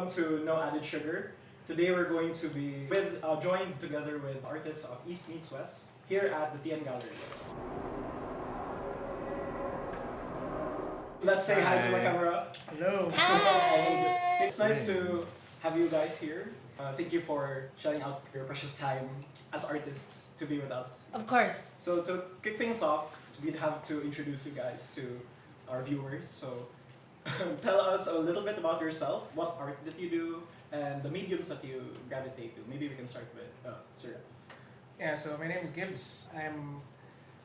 welcome to No Added Sugar. Today we're going to be joined together with artists of East Meets Wes here at the TN Gallery. Let's say hi to the camera. Hello. And it's nice to have you guys here. Thank you for sharing out your precious time as artists to be with us. Of course. So to kick things off, we'd have to introduce you guys to our viewers. So tell us a little bit about yourself, what art that you do, and the mediums that you gravitate to. Maybe we can start with Sir. Yeah, so my name is Gibbs. I'm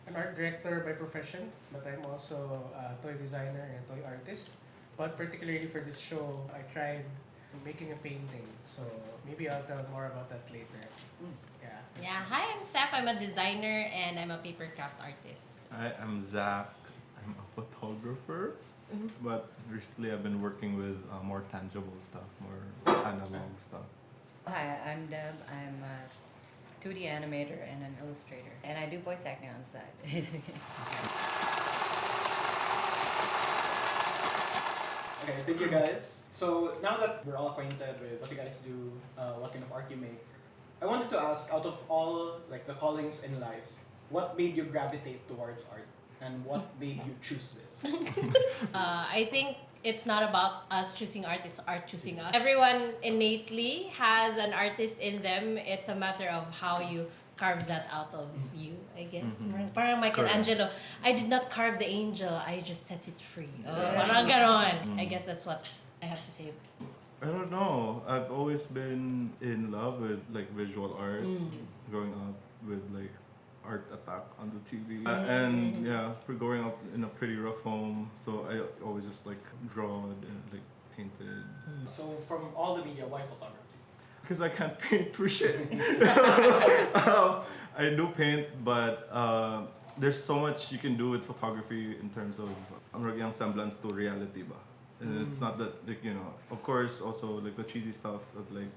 an art director by profession, but I'm also a toy designer and a toy artist. But particularly for this show, I tried making a painting. So maybe I'll tell more about that later. Yeah. Yeah. Hi, I'm Steph. I'm a designer and I'm a paper craft artist. Hi, I'm Zach. I'm a photographer, but recently I've been working with more tangible stuff, more analog stuff. Hi, I'm Deb. I'm a 2D animator and an illustrator, and I do voice acting on the side. Okay, thank you guys. So now that we're all acquainted with what you guys do, what kind of art you make, I wanted to ask, out of all like the callings in life, what made you gravitate towards art, and what made you choose this? I think it's not about us choosing art, it's art choosing us. Everyone innately has an artist in them. It's a matter of how you carve that out of you, I guess. Parang Michelangelo, I did not carve the angel, I just set it free. Parang ganon. I guess that's what I have to say. I don't know. I've always been in love with like visual art, growing up with like Art Attack on the TV, and yeah, we're growing up in a pretty rough home, so I always just like drawed and like painted. So from all the media, why photography? Because I can't paint for shit. I do paint, but there's so much you can do with photography in terms of yung semblance to reality ba. And it's not that like, you know, of course also like the cheesy stuff of like,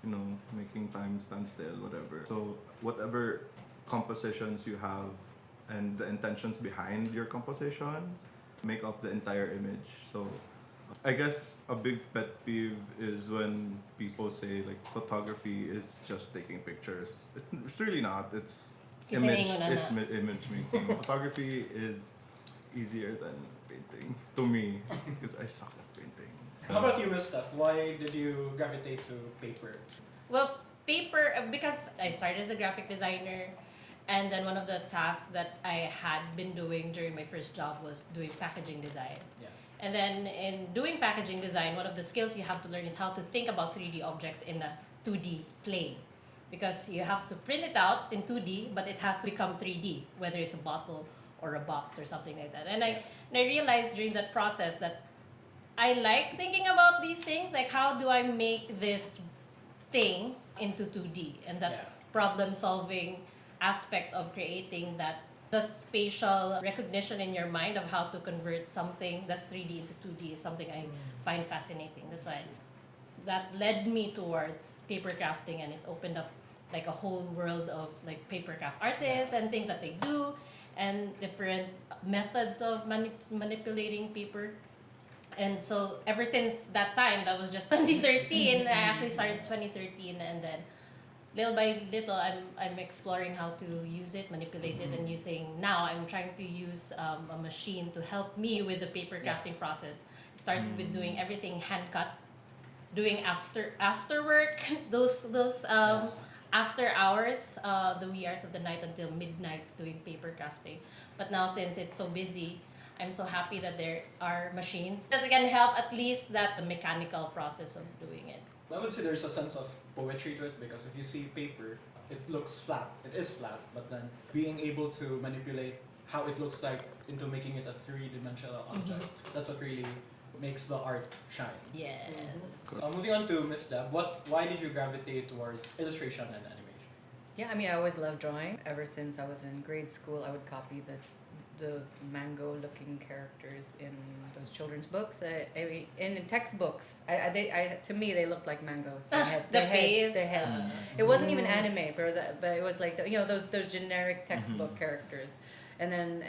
you know, making time stand still, whatever. So whatever compositions you have and the intentions behind your compositions make up the entire image. So I guess a big pet peeve is when people say like photography is just taking pictures. It's really not. It's image. It's image making. Photography is easier than painting to me because I suck at painting. How about you, Miss Steph? Why did you gravitate to paper? Well, paper, because I started as a graphic designer, and then one of the tasks that I had been doing during my first job was doing packaging design. Yeah. And then in doing packaging design, one of the skills you have to learn is how to think about 3D objects in a 2D plane. Because you have to print it out in 2D, but it has to become 3D, whether it's a bottle or a box or something like that. And I realized during that process that I like thinking about these things, like how do I make this thing into 2D? And that problem solving aspect of creating that spatial recognition in your mind of how to convert something that's 3D into 2D is something I find fascinating. That's why that led me towards paper crafting, and it opened up like a whole world of like paper craft artists and things that they do and different methods of manipulating paper. And so ever since that time, that was just 2013, I actually started 2013, and then little by little, I'm exploring how to use it, manipulate it, and now I'm trying to use a machine to help me with the paper crafting process. Started with doing everything hand cut, doing after work, those after hours, the wee hours of the night until midnight doing paper crafting. But now since it's so busy, I'm so happy that there are machines that can help at least the mechanical process of doing it. I would say there's a sense of poetry to it, because if you see paper, it looks flat. It is flat, but then being able to manipulate how it looks like into making it a three-dimensional object, that's what really makes the art shine. Yes. So moving on to Miss Deb, why did you gravitate towards illustration and animation? Yeah, I mean, I always loved drawing. Ever since I was in grade school, I would copy those mango-looking characters in those children's books. I mean, in textbooks, to me they looked like mangoes. Their heads. It wasn't even anime, but it was like those generic textbook characters. then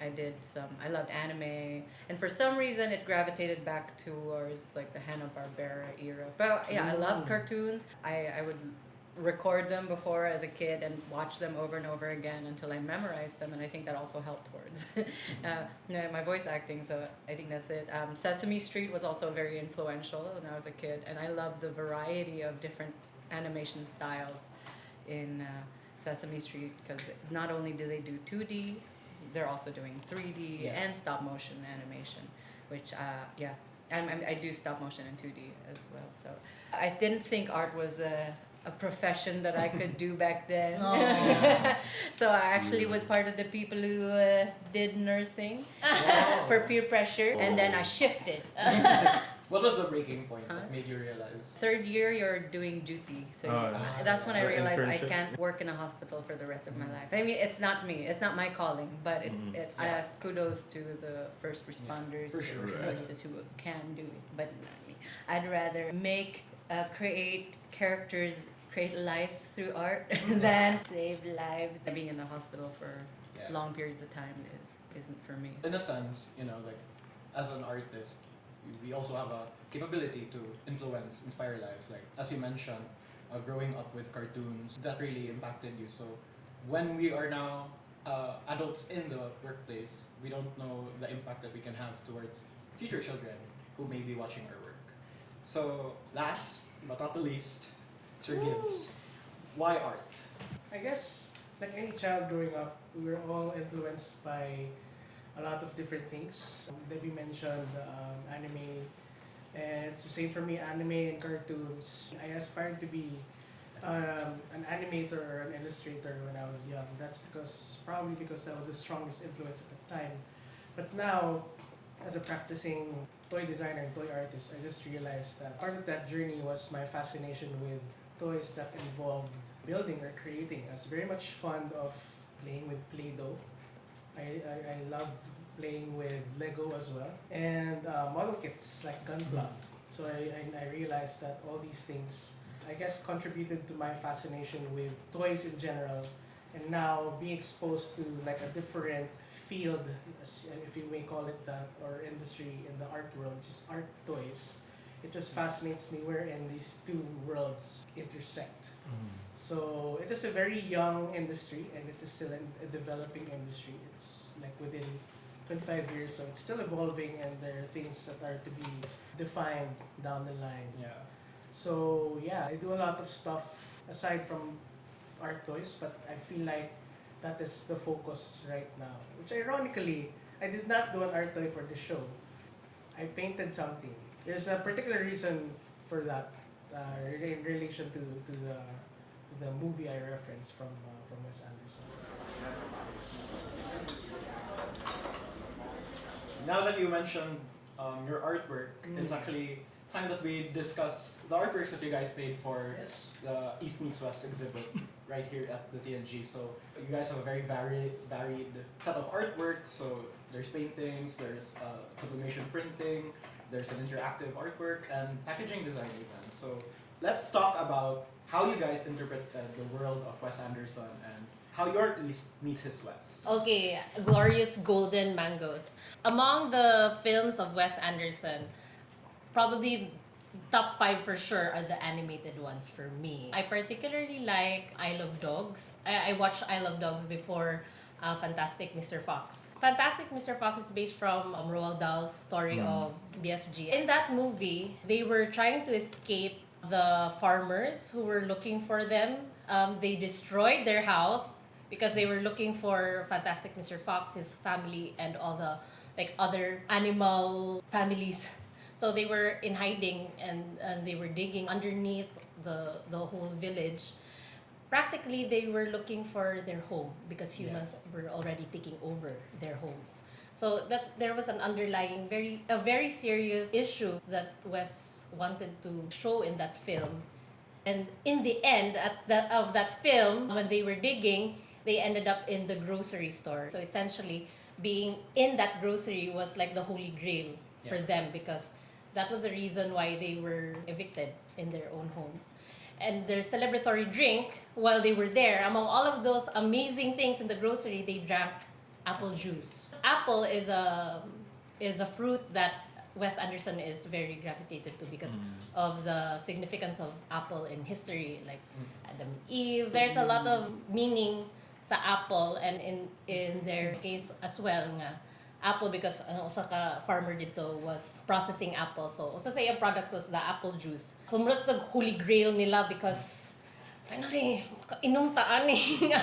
I did some. I loved anime, and for some reason it gravitated back towards like the Hanna-Barbera era. But yeah, I love cartoons. I would record them before as a kid and watch them over and over again until I memorized them, and I think that also helped towards my voice acting. So I think that's it. Sesame Street was also very influential when I was a kid, and I loved the variety of different animation styles in Sesame Street, because not only do they do 2D, they're also doing 3D and stop motion animation, which I do stop motion and 2D as well. So I didn't think art was a profession that I could do back then. So I actually was part of the people who did nursing for peer pressure, and then I shifted. What was the breaking point that made you realize? Third year, you're doing duty. So that's when I realized I can't work in a hospital for the rest of my life. I mean, it's not me. It's not my calling, but it's kudos to the first responders, for sure. the nurses who can do it, but not me. I'd rather create characters, create life through art than save lives. Being in the hospital for long periods of time isn't for me. In a sense, like as an artist, we also have a capability to inspire lives. Like as you mentioned, growing up with cartoons, that really impacted you. So when we are now adults in the workplace, we don't know the impact that we can have towards future children who may be watching our work. So last but not the least, Sir Gibbs, why art? I guess, like any child growing up, we were all influenced by a lot of different things. Debbie mentioned anime, and it's the same for me, anime and cartoons. I aspired to be an animator or an illustrator when I was young. That's probably because that was the strongest influence at the time. But now, as a practicing toy designer and toy artist, I just realized that part of that journey was my fascination with toys that involved building or creating. I was very much fond of playing with Play-Doh. I love playing with Lego as well, and model kits like Gunpla. So I realized that all these things, I guess, contributed to my fascination with toys in general, and now being exposed to like a different field, if you may call it that, or industry in the art world, which is art toys. It just fascinates me wherein these two worlds intersect. So it is a very young industry, and it is still a developing industry. It's like within 25 years, so it's still evolving, and there are things that are to be defined down the line. Yeah. So I do a lot of stuff aside from art toys, but I feel like that is the focus right now. Which ironically, I did not do an art toy for the show. I painted something. There's a particular reason for that in relation to the movie I referenced from Wes Anderson. Now that you mentioned your artwork, it's actually time that we discuss the artworks that you guys made for the East Meets Wes exhibit right here at the TNG. So you guys have a very varied set of artworks. So there's paintings, there's sublimation printing, there's an interactive artwork, and packaging design even. So let's talk about how you guys interpret the world of Wes Anderson and how your East meets his West. Okay, Glorious Golden Mangoes. Among the films of Wes Anderson, probably top 5 for sure are the animated ones for me. I particularly like I Love Dogs. I watched I Love Dogs before Fantastic Mr. Fox. Fantastic Mr. Fox is based from Roald Dahl's story of BFG. In that movie, they were trying to escape the farmers who were looking for them. They destroyed their house because they were looking for Fantastic Mr. Fox, his family, and all the other animal families. So they were in hiding, and they were digging underneath the whole village. Practically, they were looking for their home because humans were already taking over their homes. So that there was an underlying very serious issue that Wes wanted to show in that film. And in the end of that film, when they were digging, they ended up in the grocery store. So essentially, being in that grocery was like the holy grail for them, because that was the reason why they were evicted in their own homes. and their celebratory drink while they were there. Among all of those amazing things in the grocery, they drank apple juice. Apple is a fruit that Wes Anderson is very gravitated to because of the significance of apple in history, like Adam and Eve. There's a lot of meaning sa apple, and in their case as well nga apple, because usa ka farmer dito was processing apple. So usa sa iyang products was the apple juice. So murag tag holy grail nila because finally inom ta ani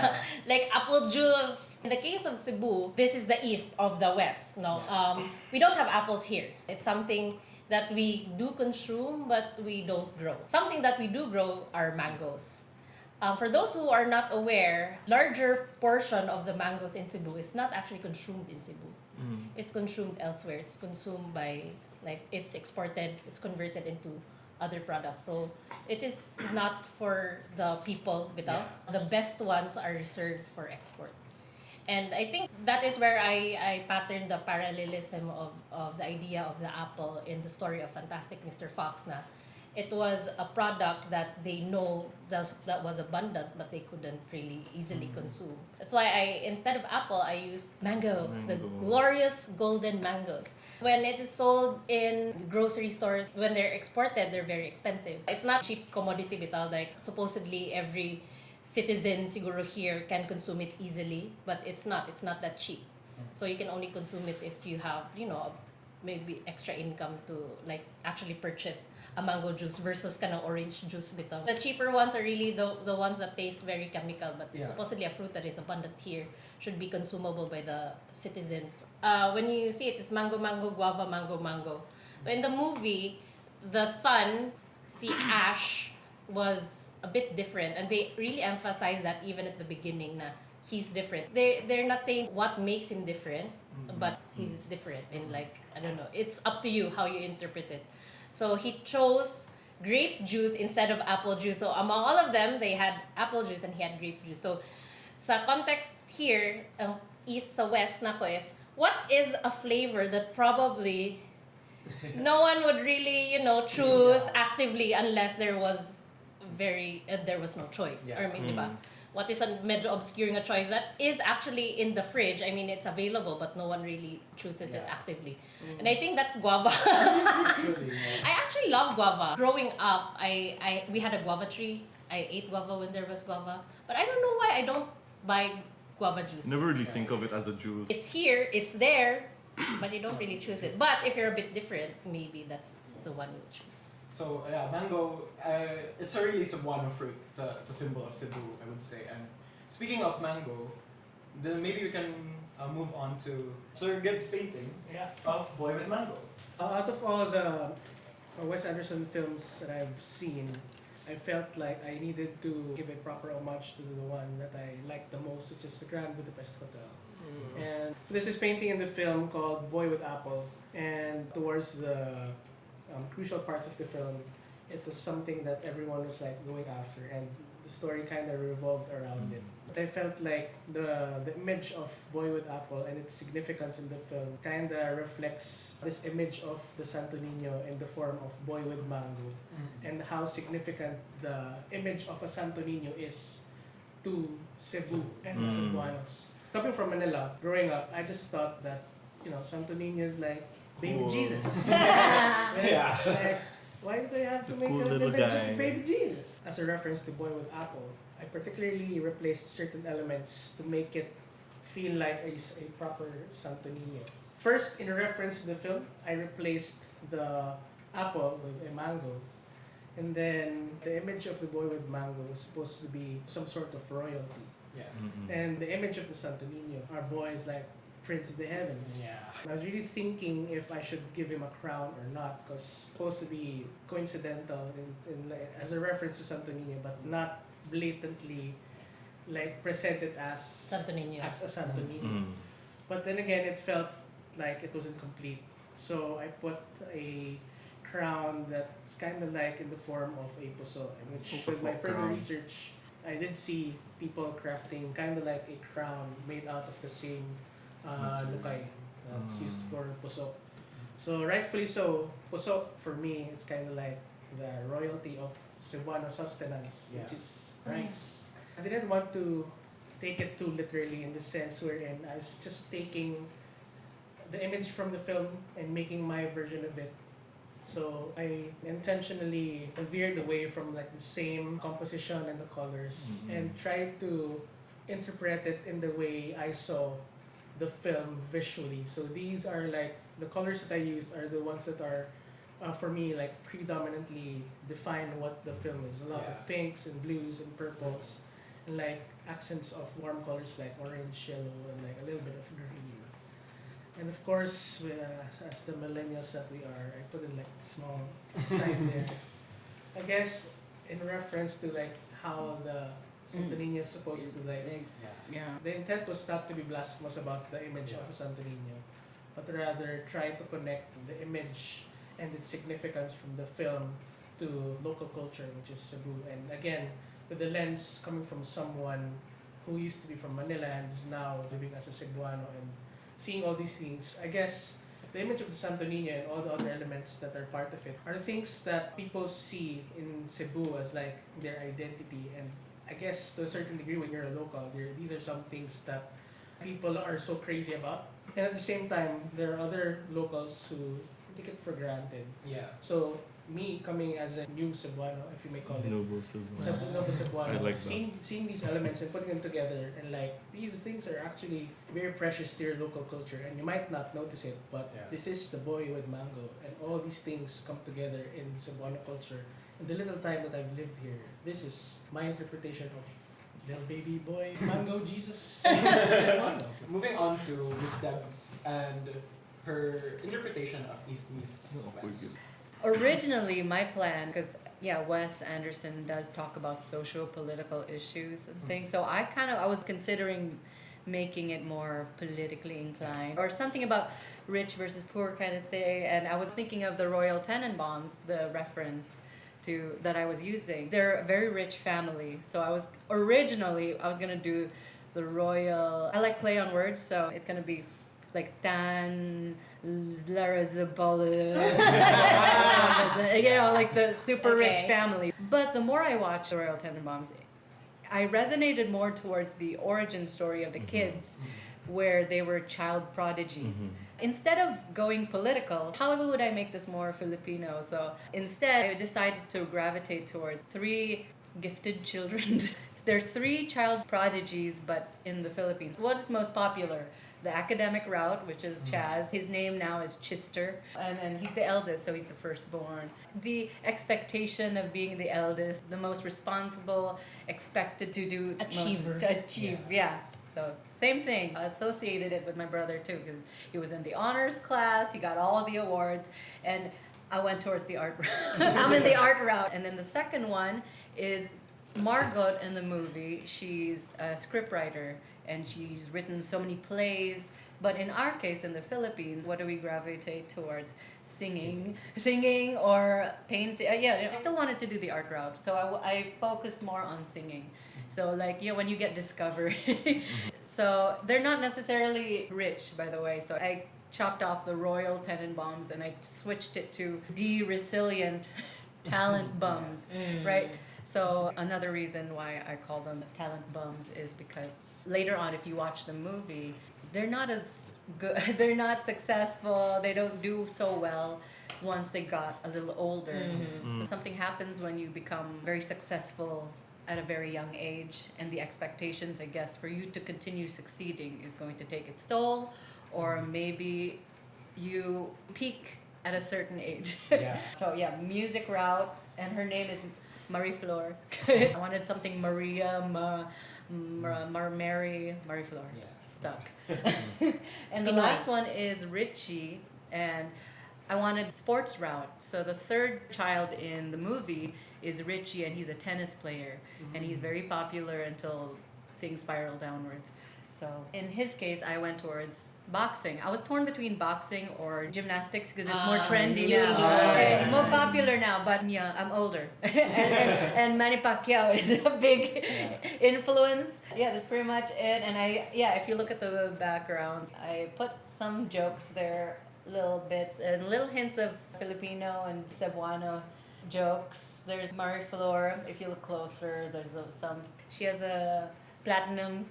like apple juice. In the case of Cebu, this is the east of the west. No, we don't have apples here. It's something that we do consume, but we don't grow. Something that we do grow are mangoes. For those who are not aware, larger portion of the mangoes in Cebu is not actually consumed in Cebu. It's consumed elsewhere. It's consumed by, like, it's exported, it's converted into other products. So it is not for the people without. The best ones are reserved for export. And I think that is where I patterned the parallelism of the idea of the apple in the story of Fantastic Mr. Fox. Na it was a product that they know that was abundant, but they couldn't really easily consume. That's why instead of apple, I used mangoes, the glorious golden mangoes. When it is sold in grocery stores, when they're exported, they're very expensive. It's not cheap commodity bitaw, like supposedly every citizen siguro here can consume it easily, but it's not that cheap. So you can only consume it if you have, maybe extra income to like actually purchase a mango juice versus kind of orange juice bitaw. The cheaper ones are really the ones that taste very chemical, but supposedly a fruit that is abundant here should be consumable by the citizens. When you see it, it's mango, mango, guava, mango, mango. So in the movie, the son, si Ash, was a bit different, and they really emphasize that even at the beginning na he's different. They're not saying what makes him different, but he's different, and like, I don't know, it's up to you how you interpret it. So he chose grape juice instead of apple juice. So among all of them, they had apple juice and he had grape juice. So sa context here, east sa west nako is, what is a flavor that probably no one would really, choose actively unless there was no choice. Or I mean, diba? What is a medyo obscure nga choice that is actually in the fridge? I mean, it's available, but no one really chooses it actively. And I think that's guava. I actually love guava. Growing up, we had a guava tree. I ate guava when there was guava. But I don't know why I don't buy guava juice. Never really think of it as a juice. It's here, it's there, but you don't really choose it. But if you're a bit different, maybe that's the one you choose. So mango, it's a really Cebuano fruit. It's a symbol of Cebu, I would say. And speaking of mango, then maybe we can move on to Sir Gibbs' painting of Boy with Mango. Out of all the Wes Anderson films that I've seen, I felt like I needed to give a proper homage to the one that I liked the most, which is the Grand Budapest Hotel. And so this is painting in the film called Boy with Apple, and towards the crucial parts of the film, it was something that everyone was like going after, and the story kind of revolved around it. But I felt like the image of Boy with Apple and its significance in the film kind of reflects this image of the Santo Niño in the form of Boy with Mango, and how significant the image of a Santo Niño is to Cebu and the Cebuanos. Coming from Manila, growing up, I just thought that Santo Niño is like baby Jesus. Like, why do they have to make cool an little image guy. of baby Jesus? As a reference to Boy with Apple, I particularly replaced certain elements to make it feel like a proper Santo Niño. First, in reference to the film, I replaced the apple with a mango. And then the image of the Boy with Mango was supposed to be some sort of royalty. And the image of the Santo Niño, our boy is like Prince of the Heavens. I was really thinking if I should give him a crown or not, because it's supposed to be coincidental as a reference to Santo Niño, but not blatantly like presented as Santo Niño. as a Santo Niño. But then again, it felt like it wasn't complete. So I put a crown that's kind of like in the form of a puso, and which with my further research, I did see people crafting kind of like a crown made out of the same lukay that's used for puso. So rightfully so, puso for me, it's kind of like the royalty of Cebuano sustenance, which Yeah. is rice. I didn't want to take it too literally in the sense wherein I was just taking the image from the film and making my version of it. So I intentionally veered away from like the same composition and the colors Mhm. and tried to interpret it in the way I saw the film visually. So these are like the colors that I used are the ones that are for me like predominantly define what the film is. A lot Yeah. of pinks and blues and purples and like accents of warm colors like orange, yellow, and like a little bit of green. And of course, as the millennials that we are, I put in like small sign there. I guess in reference to like how the Santo Niño is supposed to like. Yeah. Yeah. The intent was not to be blasphemous about the image of a Santo Niño, but rather try to connect the image and its significance from the film to local culture, which is Cebu. And again, with the lens coming from someone who used to be from Manila and is now living as a Cebuano and seeing all these things, I guess the image of the Santo Niño and all the other elements that are part of it are the things that people see in Cebu as like their identity. And I guess to a certain degree, when you're a local, these are some things that people are so crazy about. And at the same time, there are other locals who take it for granted. Yeah. So me coming as a new Cebuano, if you may call it, Novo Cebu. Novo Cebuano, I like that. seeing these elements and putting them together, and like these things are actually very precious to your local culture, and you might not notice it, but Yeah. this is the boy with mango, and all these things come together in Cebuano culture. In the little time that I've lived here, this is my interpretation of little baby boy mango Jesus. Cebuano. Moving on to Miss Debs and her interpretation of East Meets Wes. Originally, my plan, because Wes Anderson does talk about socio-political issues and things. So I was considering making it more politically inclined or something about rich versus poor kind of thing. And I was thinking of the Royal Tenenbaums, the reference to that I was using. They're a very rich family. So I was gonna do the royal. I like play on words, so it's gonna be like Tan Larazabala, like the super rich Okay. family. But the more I watched the Royal Tenenbaums, I resonated more towards the origin story of the kids, where they were child prodigies. Instead of going political, how would I make this more Filipino? So instead, I decided to gravitate towards 3 gifted children. There's 3 child prodigies, but in the Philippines. What is most popular? The academic route, which is Chaz. His name now is Chister, and he's the eldest, so he's the firstborn. The expectation of being the eldest, the most responsible, expected to do Achiever. most to achieve. Yeah. So same thing. I associated it with my brother too, because he was in the honors class. He got all the awards, and I went towards the art route. I'm in the art route. And then the second one is Margot in the movie. She's a scriptwriter, and she's written so many plays. But in our case, in the Philippines, what do we gravitate towards? Singing or painting. I still wanted to do the art route, so I focused more on singing. So when you get discovered. So they're not necessarily rich, by the way. So I chopped off the Royal Tenenbaums and I switched it to de-resilient talent bums, right? So another reason why I call them talent bums is because later on, if you watch the movie, they're not as good, they're not successful, they don't do so well once they got a little older. So something happens when you become very successful at a very young age, and the expectations, I guess, for you to continue succeeding is going to take its toll, or maybe you peak at a certain age. Yeah. So music route, and her name is Marie Flor. I wanted something Maria, Mary Flor. Yeah. Stuck. And the last one is Richie, and I wanted sports route. So the third child in the movie is Richie, and he's a tennis player, and he's very popular until things spiral downwards. So in his case, I went towards boxing. I was torn between boxing or gymnastics because it's more trendy now. yeah. More popular now, but I'm older. and Manny Pacquiao is a big influence. Yeah, that's pretty much it. And if you look at the backgrounds, I put some jokes there, little bits, and little hints of Filipino and Cebuano jokes. There's Marie Flore. If you look closer, there's some. She has a platinum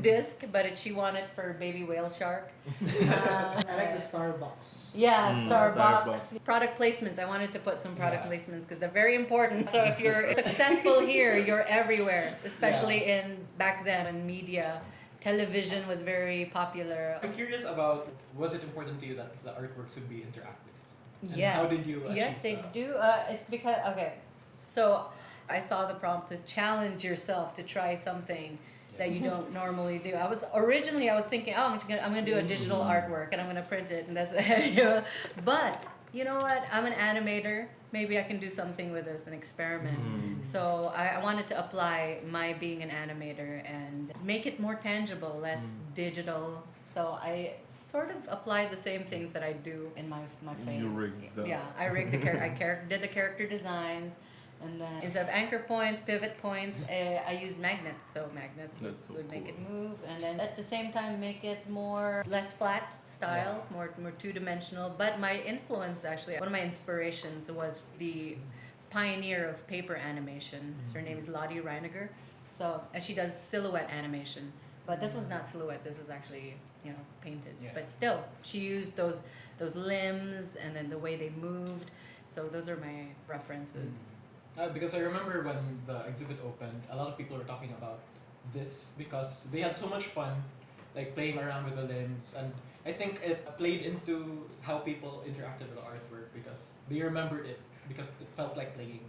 disc, but she won it for Baby Whale Shark. I like the Starbucks. Yeah, Starbucks. Starbucks. Product placements. I wanted to put some product placements because they're very important. So if you're successful here, you're everywhere, especially in back then when media, television was very popular. I'm curious about, was it important to you that the artworks would be interactive? And Yes. how did you Yes, achieve they that? do. It's because okay, so I saw the prompt to challenge yourself to try something that you don't normally do. I was thinking, oh, I'm gonna do a digital artwork and I'm gonna print it and that's it. But you know what? I'm an animator. Maybe I can do something with this and experiment. So I wanted to apply my being an animator and make it more tangible, less digital. So I sort of apply the same things that I do in my face. You rigged the... Yeah, I rigged the character. Did the character designs, and then instead of anchor points, pivot points, I used magnets. So magnets would make it move, and then at the same time make it less flat style, more two-dimensional. But my influence, actually, one of my inspirations was the pioneer of paper animation. Her name is Lottie Reiniger. So and she does silhouette animation. But this was not silhouette. This is actually, painted. Yeah. But still, she used those limbs and then the way they moved. So those are my references. Because I remember when the exhibit opened, a lot of people were talking about this because they had so much fun, like playing around with the limbs, and I think it played into how people interacted with the artwork because they remembered it because it felt like playing,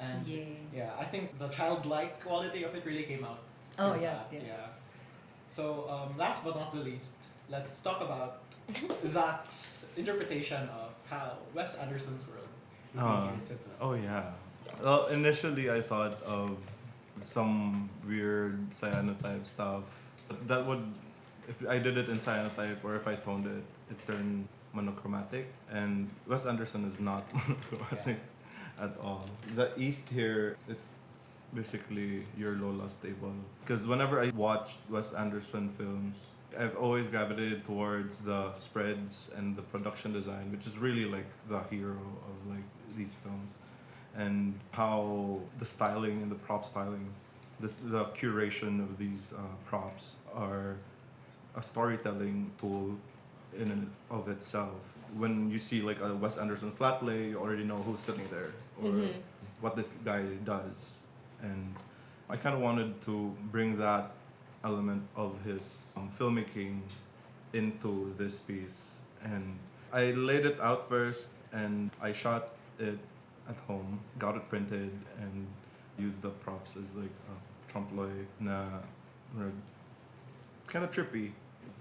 and I think the childlike quality of it really came out. Oh, through yes, that. yes. Yeah. So last but not the least, let's talk about Zach's interpretation of how Wes Anderson's world would be here in Cebu. Oh yeah. Well, initially I thought of some weird cyanotype stuff. That would, if I did it in cyanotype or if I toned it, it turned monochromatic. And Wes Anderson is not monochromatic at all. The East here, it's basically your Lola's table. Because whenever I watched Wes Anderson films, I've always gravitated towards the spreads and the production design, which is really like the hero of like these films. And how the styling and the prop styling, the curation of these props are a storytelling tool in and of itself. When you see like a Wes Anderson flat lay, you already know who's sitting there or what this guy does. And I kind of wanted to bring that element of his filmmaking into this piece. And I laid it out first and I shot it at home, got it printed, and used the props as like a trompe-l'oeil na it's kind of trippy,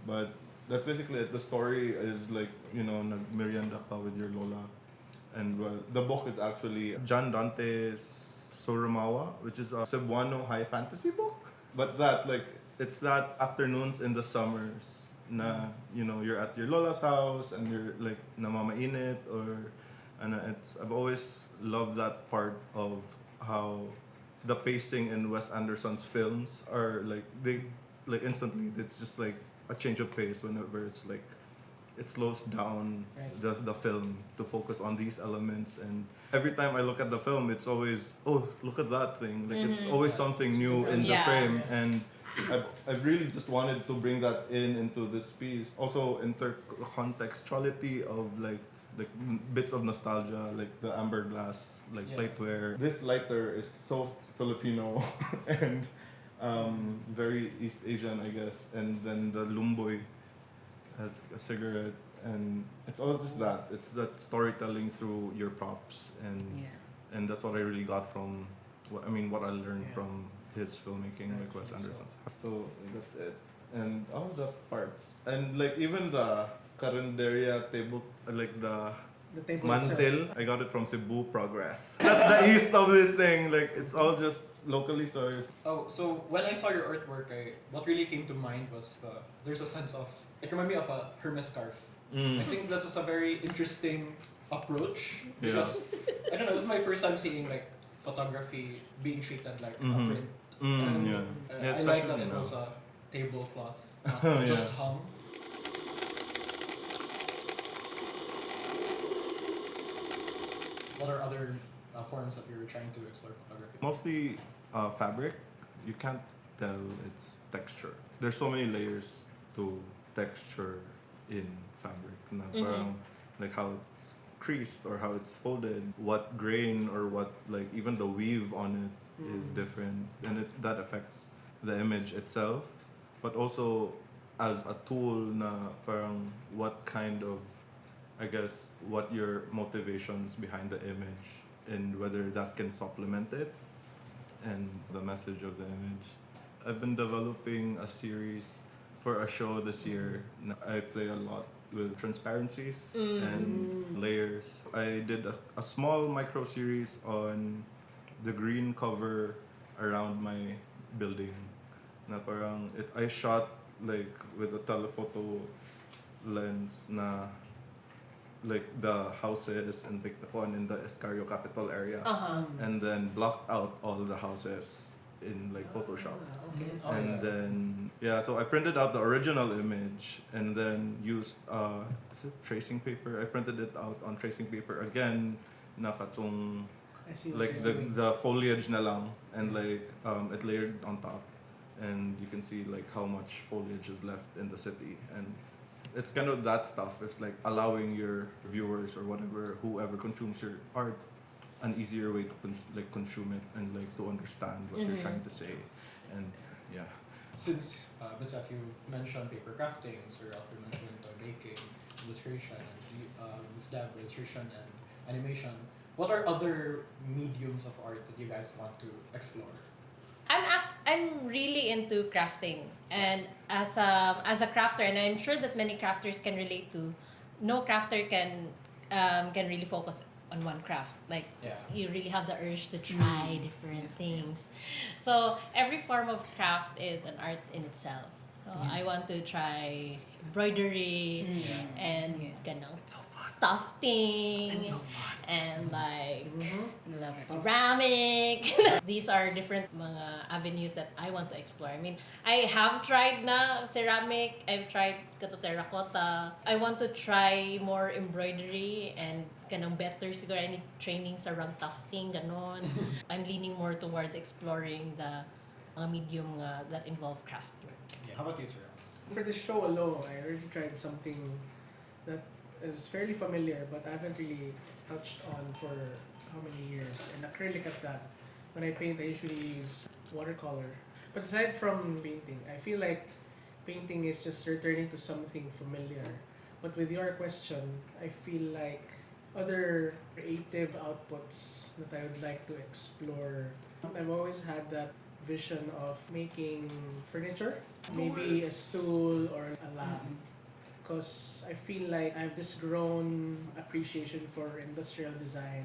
but that's basically it. The story is like, nag-merienda ka with your Lola. And the book is actually John Dante's Sorumawa, which is a Cebuano high fantasy book. But it's that afternoons in the summers na, you're at your Lola's house and you're like namamainit and I've always loved that part of how the pacing in Wes Anderson's films are like instantly, it's just like a change of pace whenever it's like it slows down the film to focus on these elements. And every time I look at the film, it's always, oh, look at that thing, like it's always something new in the frame. And I've really just wanted to bring that into this piece. Also intercontextuality of like bits of nostalgia, like the amber glass plateware. This lighter is so Filipino and very East Asian, I guess. And then the lumboy has a cigarette, and it's all just that. It's that storytelling through your props, and that's what I really got from what I learned from his filmmaking, like Wes Anderson. So that's it, and all the parts, and like even the carinderia table, like the table mantel, itself. I got it from Cebu Progress. That's the east of this thing. Like it's all just locally sourced. Oh, so when I saw your artwork, what really came to mind was there's a sense of, it reminded me of a Hermes scarf. I think that was a very interesting approach because I don't know, it was my first time seeing like photography being treated like a print. And, I like that it was a tablecloth, not just hung. What are other forms that you're trying to explore photography? Mostly fabric. You can't tell it's texture. There's so many layers to texture in fabric. Na parang, like how it's creased or how it's folded, what grain or what, like even the weave on it is different, and that affects the image itself, but also as a tool na parang what kind of, I guess, what your motivations behind the image and whether that can supplement it and the message of the image. I've been developing a series for a show this year. I play a lot with transparencies and layers. I did a small micro series on the green cover around my building. Na parang I shot like with a telephoto lens na like the houses and like the one in the Escario Capital area, and then blocked out all the houses in like Photoshop. And then so I printed out the original image and then used is it tracing paper? I printed it out on tracing paper again, nakatong I see what like you're doing. the foliage na lang, and like it layered on top, and you can see like how much foliage is left in the city, and it's kind of that stuff. It's like allowing your viewers or whatever, whoever consumes your art, an easier way to consume it and like to understand what you're trying to say, and yeah. Since Ms. F, you mentioned paper crafting, Sir Ralph, you mentioned baking, illustration, and Ms. Deb, illustration and animation. What are other mediums of art that you guys want to explore? I'm really into crafting, and as a crafter, and I'm sure that many crafters can relate to. No crafter can really focus on one craft. Like you really have the urge to try different things. So every form of craft is an art in itself. So I want to try embroidery and ganang tufting and like Love it. ceramic. These are different mga avenues that I want to explore. I mean, I have tried na ceramic, I've tried kato terracotta. I want to try more embroidery and ganang better siguro I need training sa rug tufting ganon. I'm leaning more towards exploring the mga medium that involve craft work. Yeah. How about you, Sir? For the show alone, I already tried something that is fairly familiar, but I haven't really touched on for how many years. And acrylic at that. When I paint, I usually use watercolor. But aside from painting, I feel like painting is just returning to something familiar. But with your question, I feel like other creative outputs that I would like to explore. I've always had that vision of making furniture, maybe a stool or a lamp. Because I feel like I have this grown appreciation for industrial design,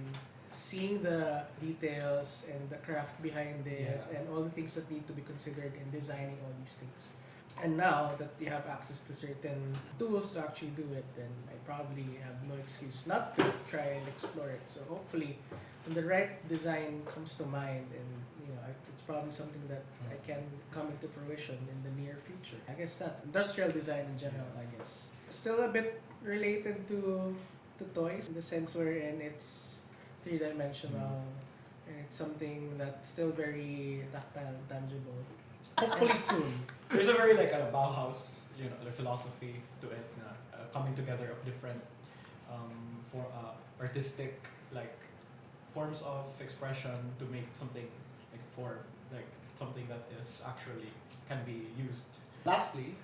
seeing the details and the craft behind it and all the things that need to be considered in designing all these things. And now that you have access to certain tools to actually do it, then I probably have no excuse not to try and explore it. So hopefully, when the right design comes to mind, and it's probably something that I can come into fruition in the near future. I guess that industrial design in general, I guess. Still a bit related to toys in the sense wherein it's three-dimensional and it's something that's still very tactile and tangible. Hopefully soon. There's a very like a Bauhaus, the philosophy to it, coming together of different for artistic like forms of expression to make something like something that is actually can be used. Lastly,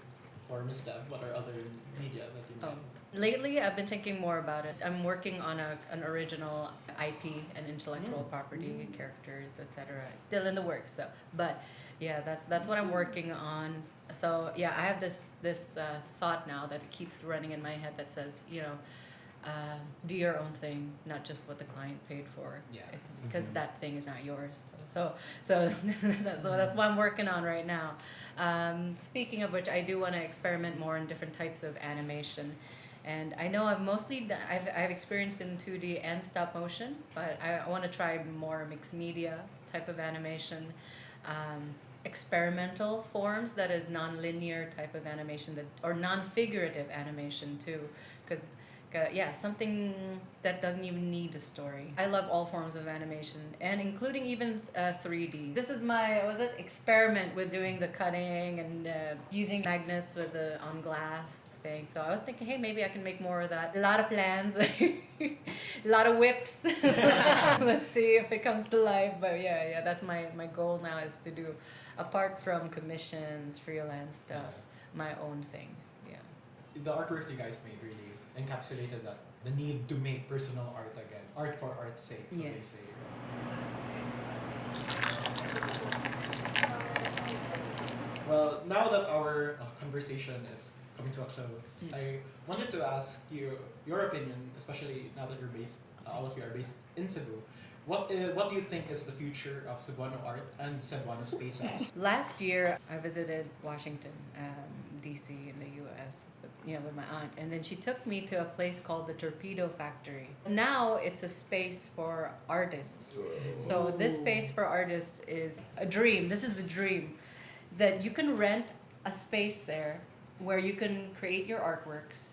for Ms. Deb, what are other media that you make? Lately, I've been thinking more about it. I'm working on an original IP and intellectual property, characters, etc. It's still in the works, though. But yeah, that's what I'm working on. So yeah, I have this thought now that it keeps running in my head that says, do your own thing, not just what the client paid for. Yeah, because that thing is not yours. So that's what I'm working on right now. Speaking of which, I do want to experiment more in different types of animation. And I know I've experienced in 2D and stop motion, but I want to try more mixed media type of animation, experimental forms that is non-linear type of animation or non-figurative animation too, because something that doesn't even need a story. I love all forms of animation, and including even 3D. This is my experiment with doing the cutting and using magnets with on glass thing. So I was thinking, hey, maybe I can make more of that. A lot of plans, a lot of whips. Let's see if it comes to life. But yeah, that's my goal now, is to do, apart from commissions, freelance stuff, my own thing. Yeah. The artworks you guys made really encapsulated that, the need to make personal art again. Art for art's sake, so they say. Well, now that our conversation is coming to a close, I wanted to ask you your opinion, especially now that all of you are based in Cebu. What do you think is the future of Cebuano art and Cebuano spaces? Last year, I visited Washington, D.C. in the U.S. With my aunt, and then she took me to a place called the Torpedo Factory. Now it's a space for artists. So this space for artists is a dream. This is the dream, that you can rent a space there where you can create your artworks.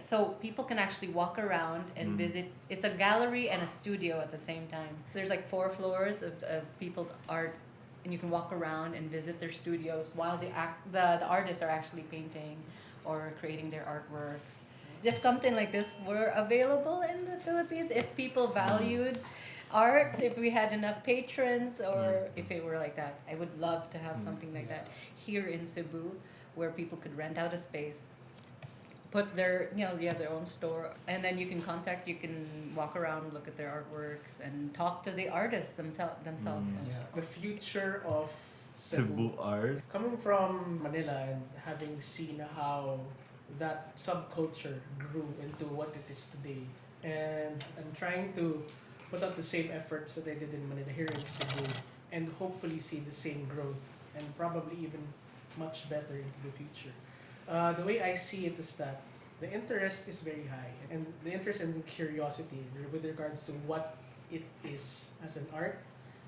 So people can actually walk around and visit. It's a gallery and a studio at the same time. There's like 4 floors of people's art, and you can walk around and visit their studios while the artists are actually painting or creating their artworks. If something like this were available in the Philippines, if people valued art, if we had enough patrons, or if it were like that, I would love to have something like that here in Cebu, where people could rent out a space, put their own store, and then you can walk around, look at their artworks, and talk to the artists themselves. The future of Cebu art. Coming from Manila and having seen how that subculture grew into what it is today, and I'm trying to put out the same efforts that I did in Manila here in Cebu, and hopefully see the same growth, and probably even much better into the future. The way I see it is that the interest is very high, and the interest and curiosity with regards to what it is as an art,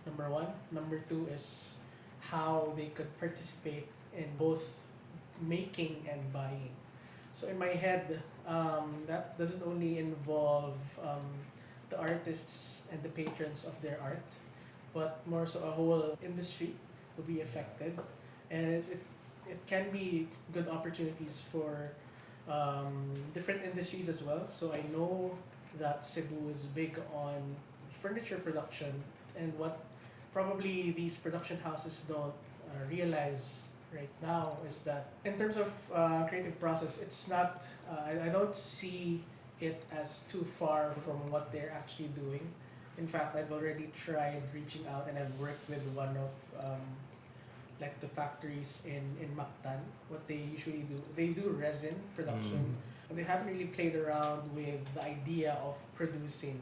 number one. Number two is how they could participate in both making and buying. So in my head, that doesn't only involve the artists and the patrons of their art, but more so a whole industry will be affected, and it can be good opportunities for different industries as well. So I know that Cebu is big on furniture production, and what probably these production houses don't realize right now is that in terms of creative process, it's not, I don't see it as too far from what they're actually doing. In fact, I've already tried reaching out, and I've worked with one of like the factories in Mactan. What they usually do, they do resin production, and they haven't really played around with the idea of producing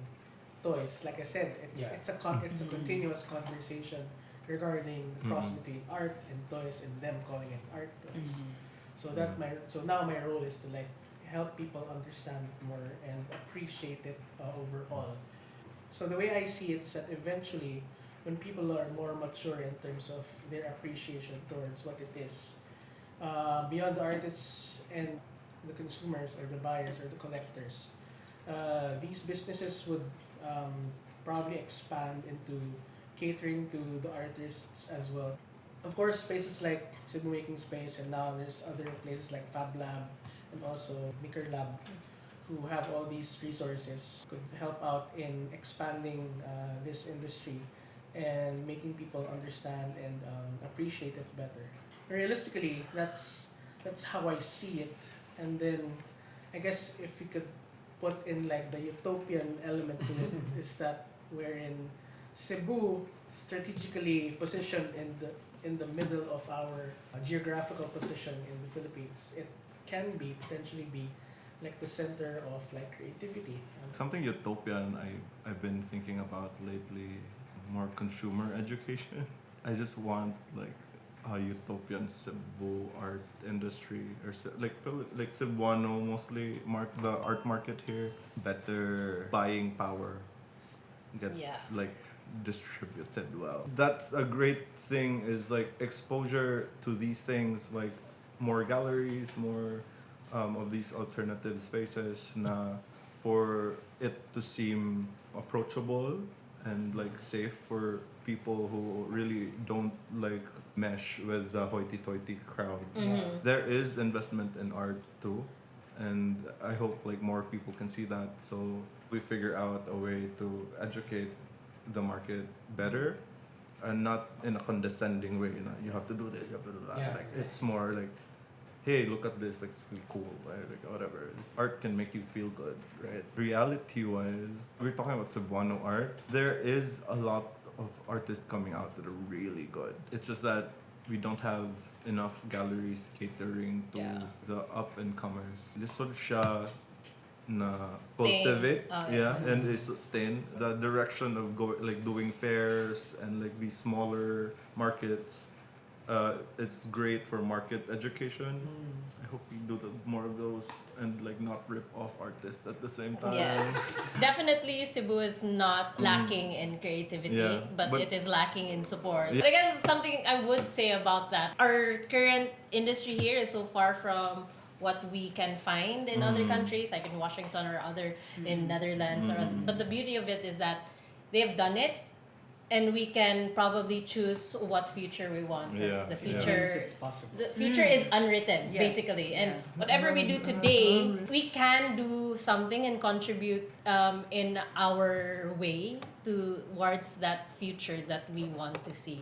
toys. Like I said, it's a continuous conversation regarding the cross between art and toys, and them calling it art toys. So now my role is to like help people understand it more and appreciate it overall. So the way I see it is that eventually, when people are more mature in terms of their appreciation towards what it is, beyond the artists and the consumers or the buyers or the collectors, these businesses would probably expand into catering to the artists as well. Of course, spaces like Cebu Making Space, and now there's other places like Fab Lab and also Maker Lab, who have all these resources, could help out in expanding this industry and making people understand and appreciate it better. Realistically, that's how I see it. And then I guess if we could put in like the utopian element to it, is that wherein Cebu, strategically positioned in the middle of our geographical position in the Philippines, it can potentially be like the center of like creativity. Something utopian I've been thinking about lately, more consumer education. I just want like a utopian Cebu art industry, or like Cebuano mostly the art market here. Better buying power gets like distributed well. That's a great thing, is like exposure to these things, like more galleries, more of these alternative spaces na for it to seem approachable and like safe for people who really don't like mesh with the hoity-toity crowd. There is investment in art too, and I hope like more people can see that, so we figure out a way to educate the market better and not in a condescending way, you know, you have to do this, you have to do that. Yeah, Like it's more like, hey, look at this, like it's really cool, right? Like whatever. Art can make you feel good, right? Reality wise, we're talking about Cebuano art. There is a lot of artists coming out that are really good. It's just that we don't have enough galleries catering to Yeah. the up and comers. This sort of siya na cultivate, yeah. and sustain the direction of doing fairs and like these smaller markets. It's great for market education. I hope we do more of those and like not rip off artists at the same time. Yeah. Definitely, Cebu is not lacking in creativity, Yeah, but but- it is lacking in support. Yeah. But I guess something I would say about that, our current industry here is so far from what we can find in other countries, like in Washington or other in Netherlands. But the beauty of it is that they've done it, and we can probably choose what future we want. 'Cause Yeah, the yeah. future, It's possible. the future is unritten, Yes, basically, and yes. whatever we do today, we can do something and contribute in our way towards that future that we want to see.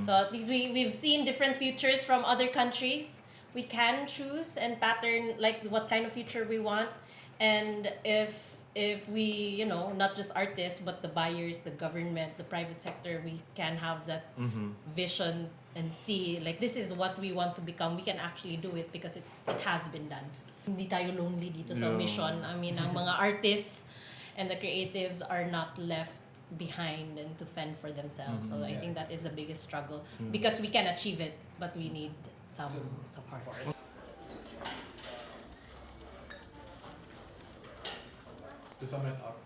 So at least we've seen different futures from other countries. We can choose and pattern like what kind of future we want, and if we, you know, not just artists but the buyers, the government, the private sector, we can have that vision and see like this is what we want to become, we can actually do it because it has been done. Hindi tayo lonely dito sa Yeah. mission. I mean, ang mga artists and the creatives are not left behind and to fend for themselves. So I think that is the biggest struggle because we can achieve it, but we need some support. To sum it up,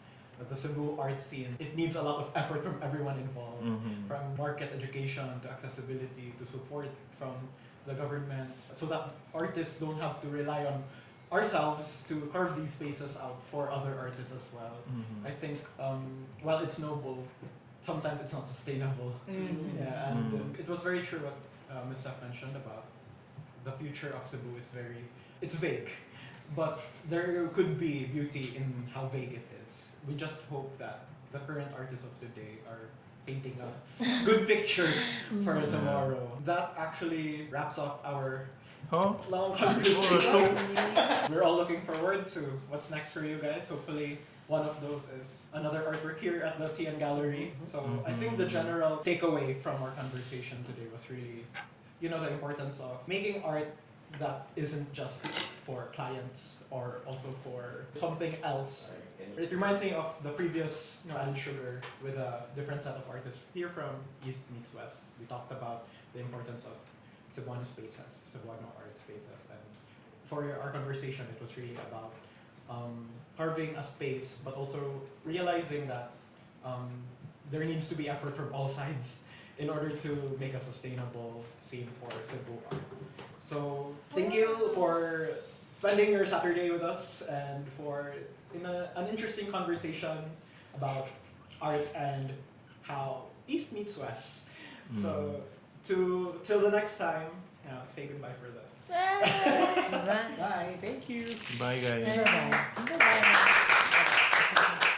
the Cebu art scene, it needs a lot of effort from everyone involved, from market education to accessibility to support from the government, so that artists don't have to rely on ourselves to carve these spaces out for other artists as well. I think while it's noble, sometimes it's not sustainable. Yeah, and it was very true what Ms. Steph mentioned about the future of Cebu is it's vague. But there could be beauty in how vague it is. We just hope that the current artists of today are painting a good picture for tomorrow. That actually wraps up our long conversation. We're all looking forward to what's next for you guys. Hopefully one of those is another artwork here at the TN Gallery. So I think the general takeaway from our conversation today was really, you know, the importance of making art that isn't just for clients or also for something else. It reminds me of the previous, Added Sugar with a different set of artists here from East Meets Wes. We talked about the importance of Cebuano spaces, Cebuano art spaces, and for our conversation, it was really about carving a space, but also realizing that there needs to be effort from all sides in order to make a sustainable scene for Cebu art. So thank you for spending your Saturday with us and for an interesting conversation about art and how East meets West. So till the next time, say goodbye for that. Bye. Bye. Thank you. Bye guys. Bye. Bye.